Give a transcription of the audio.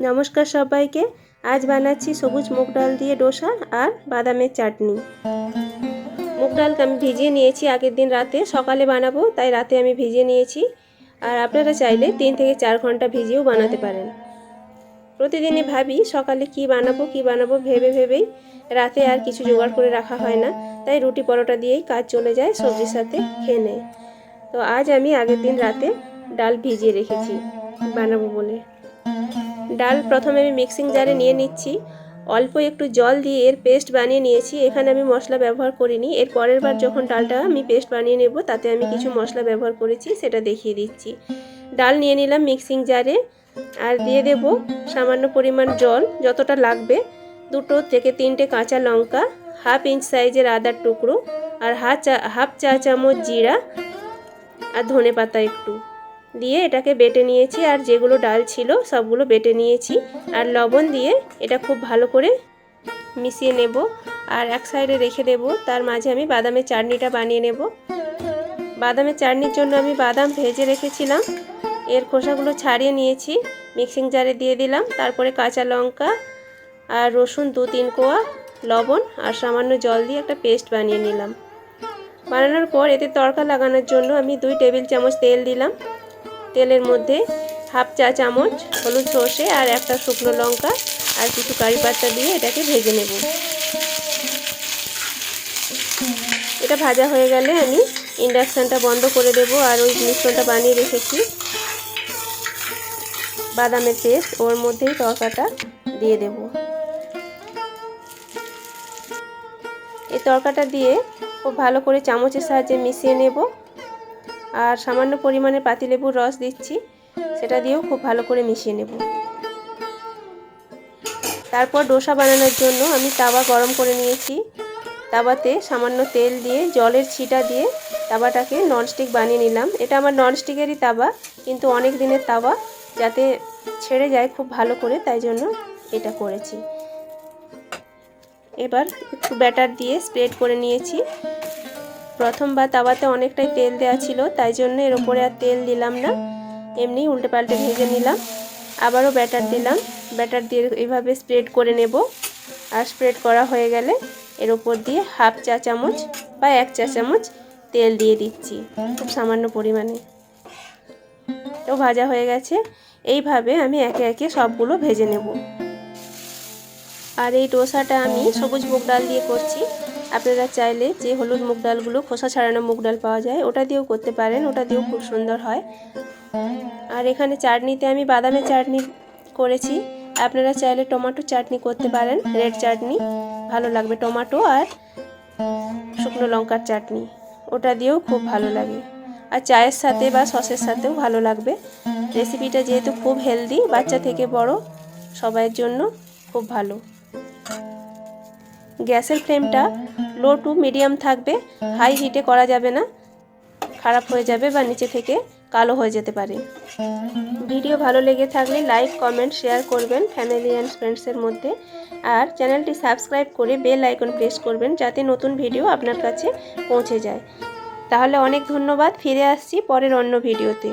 নমস্কার সবাইকে। আজ বানাচ্ছি সবুজ মুগ ডাল দিয়ে ডোসা আর বাদামের চাটনি। মুগ ডালকে আমি ভিজিয়ে নিয়েছি আগের দিন রাতে, সকালে বানাবো তাই রাতে আমি ভিজিয়ে নিয়েছি। আর আপনারা চাইলে 3 থেকে 4 ঘন্টা ভিজিয়েও বানাতে পারেন। প্রতিদিনই ভাবি সকালে কি বানাবো ভেবেই রাতে আর কিছু জোগাড় করে রাখা হয় না, তাই রুটি পরোটা দিয়েই কাজ চলে যায়, সবজির সাথে খেয়ে নেয়। তো আজ আমি আগের দিন রাতে ডাল ভিজিয়ে রেখেছি বানাবো বলে। ডাল প্রথমে আমি মিক্সিং জারে নিয়ে নিচ্ছি, অল্প একটু জল দিয়ে এর পেস্ট বানিয়ে নিয়েছি। এখানে আমি মশলা ব্যবহার করিনি, এর পরের বার যখন ডালটা আমি পেস্ট বানিয়ে নেব তাতে আমি কিছু মশলা ব্যবহার করেছি সেটা দেখিয়ে দিচ্ছি। ডাল নিয়ে নিলাম মিক্সিং জারে, আর দিয়ে দেব সামান্য পরিমাণ জল, যতটা লাগবে। 2 থেকে 3টে কাঁচা লঙ্কা, 1/2 ইঞ্চ সাইজের আদার টুকরো, আর হাফ চা চামচ জিরা আর ধনে পাতা একটু দিয়ে এটাকে বেটে নিয়েছি। আর যেগুলো ডাল ছিল সবগুলো বেটে নিয়েছি, আর লবণ দিয়ে এটা খুব ভালো করে মিশিয়ে নেব। আর এক সাইডে রেখে দেব। তার মাঝে আমি বাদামের চাটনিটা বানিয়ে নেব। বাদামের চাটনির জন্য আমি বাদাম ভেজে রেখেছিলাম, এর খোসাগুলো ছাড়িয়ে নিয়েছি, মিক্সিং জারে দিয়ে দিলাম। তারপরে কাঁচা লঙ্কা আর রসুন 2-3 কোয়া, লবণ আর সামান্য জল দিয়ে একটা পেস্ট বানিয়ে নিলাম। বানানোর পর এতে তড়কা লাগানোর জন্য আমি 2 টেবিল চামচ তেল দিলাম। তেলের মধ্যে হাফ চা চামচ হলুদ সর্ষে আর একটা শুকনো লঙ্কা আর কিছু কারি পাতা দিয়ে এটাকে ভেজে নেব। এটা ভাজা হয়ে গেলে আমি ইন্ডাকশানটা বন্ধ করে দেব। আর ওই মিশ্রণটা বানিয়ে রেখেছি বাদামের পেস্ট, ওর মধ্যেই তরকাটা দিয়ে দেব। এই তরকাটা দিয়ে খুব ভালো করে চামচের সাহায্যে মিশিয়ে নেব। আর সামান্য পরিমাণে পাতিলেবুর রস দিচ্ছি, সেটা দিয়েও খুব ভালো করে মিশিয়ে নেব। তারপর ডোসা বানানোর জন্য আমি তাওয়া গরম করে নিয়েছি। তাওয়াতে সামান্য তেল দিয়ে জলের ছিটা দিয়ে তাওয়াটাকে ননস্টিক বানিয়ে নিলাম। এটা আমার ননস্টিকেরই তাওয়া, কিন্তু অনেক দিনের তাওয়া, যাতে ছেড়ে যায় খুব ভালো করে, তাই জন্য এটা করেছি। এবার একটু ব্যাটার দিয়ে স্প্রেড করে নিয়েছি। প্রথমবার তাওয়াতে অনেকটাই তেল দেওয়া ছিল, তাই জন্য এর উপরে আর তেল দিলাম না, এমনি উল্টে পাল্টে ভেজে নিলাম। আবারও ব্যাটার দিলাম, ব্যাটার দিয়ে এইভাবে স্প্রেড করে নেব। আর স্প্রেড করা হয়ে গেলে এর উপর দিয়ে হাফ চা চামচ বা 1 চা চামচ তেল দিয়ে দিচ্ছি, খুব সামান্য পরিমাণে। তো ভাজা হয়ে গেছে। এইভাবে আমি একে একে সবগুলো ভেজে নেব। আর এই ডোসাটা আমি সবুজ মুগ ডাল দিয়ে করছি। আপনারা চাইলে যে হলুদ মুগ ডালগুলো খোসা ছাড়ানো মুগ ডাল পাওয়া যায় ওটা দিয়েও করতে পারেন, ওটা দিয়েও খুব সুন্দর হয়। আর এখানে চাটনিতে আমি বাদামের চাটনি করেছি, আপনারা চাইলে টমেটো চাটনি করতে পারেন, রেড চাটনি ভালো লাগবে, টমেটো আর শুকনো লঙ্কার চাটনি, ওটা দিয়েও খুব ভালো লাগে। আর চায়ের সাথে বা সসের সাথেও ভালো লাগবে। রেসিপিটা যেহেতু খুব হেলদি, বাচ্চা থেকে বড় সবার জন্য খুব ভালো। গ্যাসের ফ্লেমটা লো টু মিডিয়াম থাকবে, হাই হিটে করা যাবে না, খারাপ হয়ে যাবে বা নিচে থেকে কালো হয়ে যেতে পারে। ভিডিও ভালো লেগে থাকলে লাইক, কমেন্ট, শেয়ার করবেন ফ্যামিলি অ্যান্ড ফ্রেন্ডসের মধ্যে। আর চ্যানেলটি সাবস্ক্রাইব করে বেল আইকন প্রেস করবেন, যাতে নতুন ভিডিও আপনার কাছে পৌঁছে যায়। তাহলে অনেক ধন্যবাদ, ফিরে আসছি পরের অন্য ভিডিওতে।